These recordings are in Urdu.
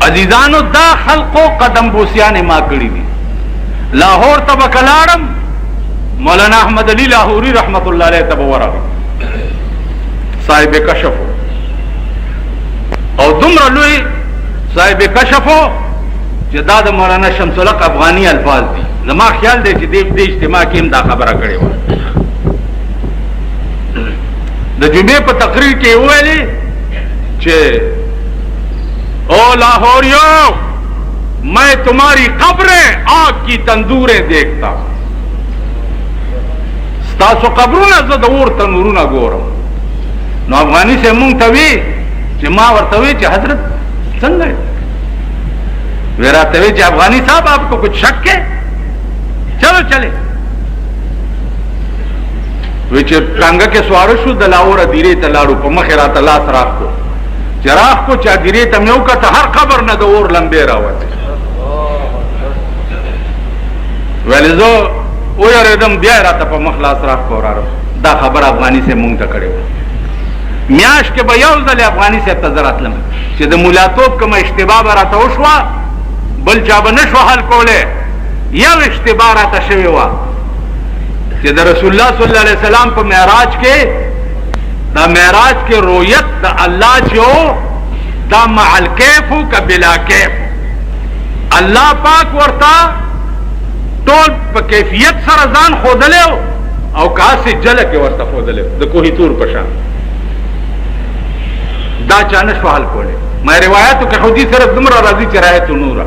عزیزانو دا خلقو قدم بوسیان ما کړی دي. لاہور تب کلاړم، مولانا احمد علی لاہوری رحمت اللہ علیہ تب ورغ صاحب کشفو او دمر لوی صاحب کشفو چې دا د مولانا شمس الحق افغانی الفاظ دي. زما خیال دی چې دې اجتماع کې هم دا خبره کړې وه. د جمعې په تقریر کې ویلي چې او لاہوریو میں تمہاری قبریں آگ کی تندوریں دیکھتا ہوں. ستاسو قبرونه زه د اور تنورونه ګورم. نو افغانی سے مونږ ته وی چې ما ورته وی چې حضرت څنګه وی راته وی چې افغانی صاحب آپ کو کچھ شک ہے، چلو چلے. وی چې څنګه کې سوار شو د لاور دیره ته لاړو، په مخ راته لاس راکو چراغ کو چا دیره ته مې وکړه، هر قبر نه د اور لمبې راوته. ویل زه ویریدم، بیا راته په مخ لاس راکو راړو. دا خبر افغانی سے مونږ ته کړې وه. میاش کې به یو ځل افغانی صاحب ته زه راتلم چې د مولاتوب کومه اشتباه به راته وشوه، بل چا به نه شو حل کولی. یو اشتباه راته شوې وه چې د رسول الله صلی الله علیه وسلم په معراج کې، دا معراج کې رویت د الله چې و دا مع الکیف که بلا کیف. الله پاک ورته ټول په کیفیت سره ځان ښودلی او کاسې جله کې ورته ښودلی د کوهي تور په شان. دا چا نه شو حل کولی. ما روایاتو کې خو دې صرف دومره راځي چې رایت نوره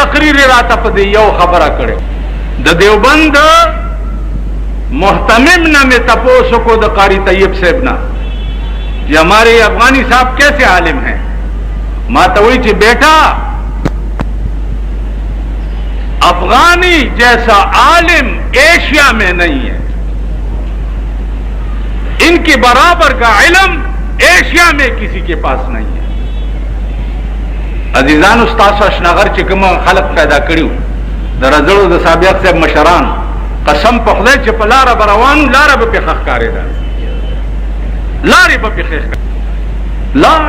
تقریر راته په دې یو خبره کړې. د دیوبند محتمم نے میں تپوس کو د قاری طیب صاحب نا کہ ہمارے افغانی صاحب کیسے عالم ہیں. ماتوئی چی بیٹا افغانی جیسا عالم ایشیا میں نہیں ہے، ان کے برابر کا علم ایشیا میں کسی کے پاس نہیں ہے. عزیزان استاد اشناغر چکم خلق پیدا کړیو د رزړو د سابق صاحب مشران، قسم په خدای چې په لاره به روانو، لاره به پې ښه ښکارېده، لارې به پې ښې ښکارېده.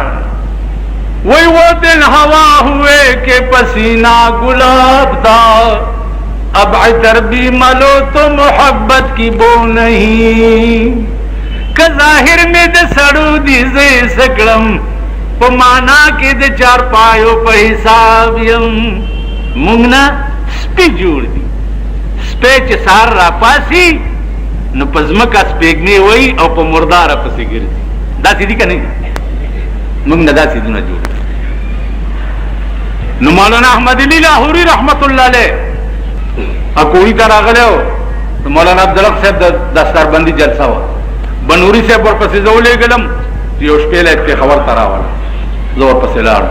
وہی وہ دن ہوا ہوئے کہ پسینہ گلاب تھا، اب عطر بھی ملو تو محبت کی بو نہیں، کہ ظاہر میں د سڑو دی زی سکڑم پا مانا کی د چار پایو پا حساب یم. مونگنا سپی جوڑ دی، سپی چه سار را پاسی نو پزمکا سپیگنی وی او پا مردارا پسی گردی. دا سی دی کا نہیں مونگنا دا سی دونا جوڑ. نو مولانا احمد علی لاہوری رحمت اللہ علیہ اکوڑی تا راغلے ہو تو مولانا عبدالحق صاحب دستار بندی جلسہ ہوا، بنوری صاحب ور پسی زو لے گلم یو شپیل ایک خبر ترا والا زور پسی لار.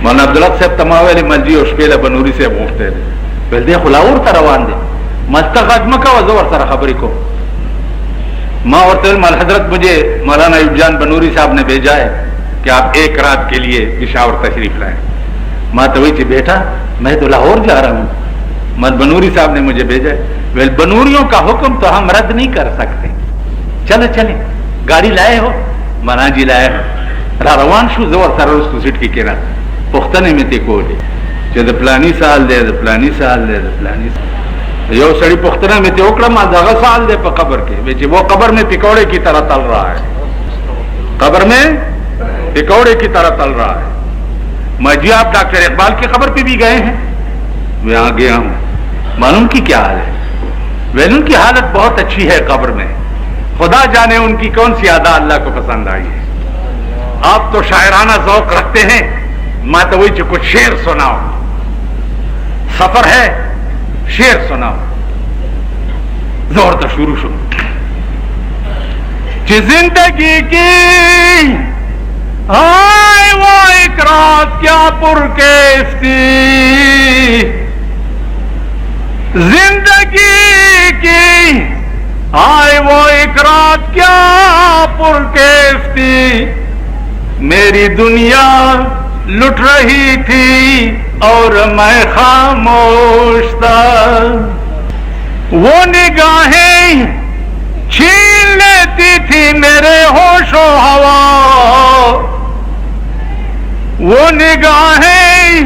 مولانا عبدالحق صاحب تماویلی ملجی یو شپیل بنوری صاحب غفتے دے بل دے خلاور تا روان دے مستقاد مکا و زور سر خبری کو. ماں ورطل مال حضرت مجھے مولانا ایوب جان بنوری صاحب نے بھیجا ہے کہ آپ ایک رات کے لیے پشاور تشریف لائیں. ماں تو وہی بیٹا میں تو لاہور جا رہا ہوں، مت بنوری صاحب نے مجھے بھیجا ہے. ویل بنوریوں کا حکم تو ہم رد نہیں کر سکتے، چلے چلے گاڑی لائے ہو منا جی لائے ہو را روان شو زور سر اس کو سٹ کی کہنا پختنے میں تے کو دے چې د پلانی سال دے د پلانی سال دے د پلانی سال. یو سڑی پختنے میں تے اوکڑا ما دغه سال دے په قبر کے چې وہ قبر میں پکوڑے کی طرح تل رہا ہے، قبر میں پکوڑے کی طرح تل رہا ہے. میں جی آپ ڈاکٹر اقبال کی خبر پہ بھی گئے ہیں؟ میں آ گیا ہوں. معلوم کی کیا حال ہے؟ ویل ان کی حالت بہت اچھی ہے قبر میں، خدا جانے ان کی کون سی ادا اللہ کو پسند آئی ہے. آپ تو شاعرانہ ذوق رکھتے ہیں، میں تو وہی کچھ شعر سناؤ، سفر ہے شعر سناؤ. زور تو شروع کہ زندگی کی آئے وہ ایک رات کیا پرکیف تھی، زندگی کی آئے وہ ایک رات کیا پرکیف تھی، میری دنیا لٹ رہی تھی اور میں خاموش تھا، وہ نگاہیں چھین لیتی تھی میرے ہوش و ہوا، وہ نگاہیں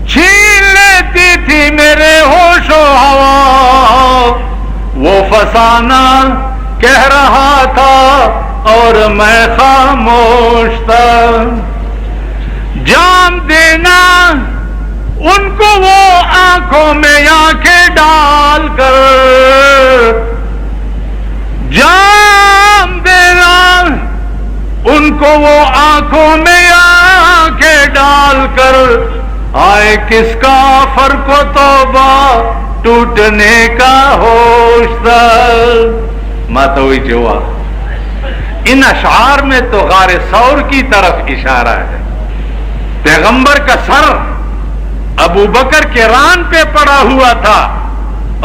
چھین لیتی تھی میرے ہوش و ہوا، وہ فسانہ کہہ رہا تھا اور میں خاموش تھا، جام دینا ان کو وہ آنکھوں میں آنکھیں ڈال کر، جام دینا ان کو وہ آنکھوں میں آنکھیں ڈال کر، آئے کس کا فرق و توبہ ٹوٹنے کا ہوش تھا۔ ماتوئی جوا ان اشعار میں تو غار ثور کی طرف اشارہ ہے۔ پیغمبر کا سر ابو بکر کے ران پہ پڑا ہوا تھا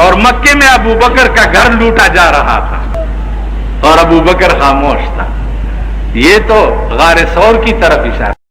اور مکے میں ابو بکر کا گھر لوٹا جا رہا تھا اور ابو بکر خاموش تھا، یہ تو غار ثور کی طرف اشارہ۔